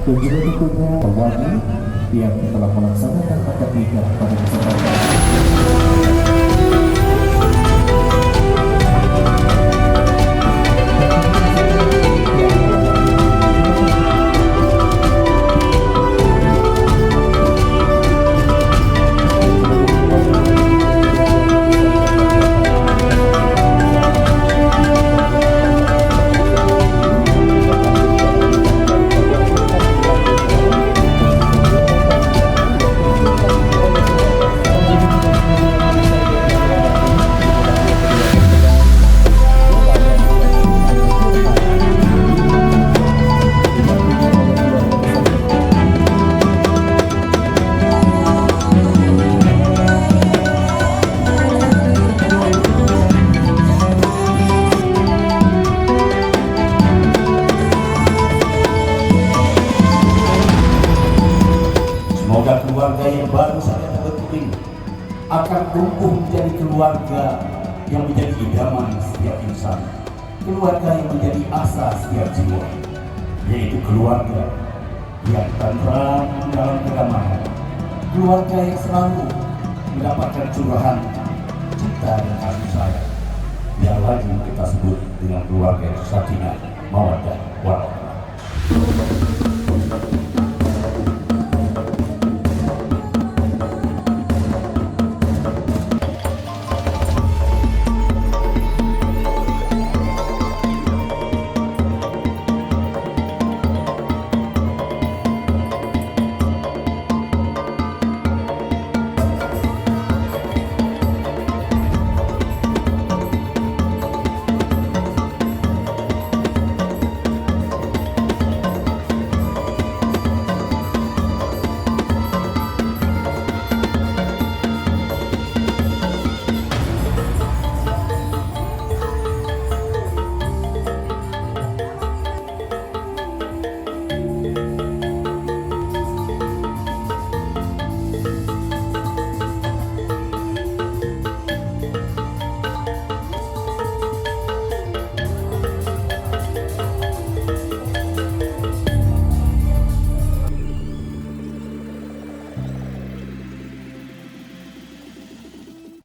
dan juga tentunya Wani yang telah melaksanakan akad nikah pada kesempatan. Semoga keluarga yang baru saja terbentuk ini akan tumbuh menjadi keluarga yang menjadi idaman setiap insan, keluarga yang menjadi asa setiap jiwa, yaitu keluarga yang tentram dalam kedamaian, keluarga yang selalu mendapatkan curahan cinta dan kasih sayang yang lagi kita sebut dengan keluarga yang sakinah mawaddah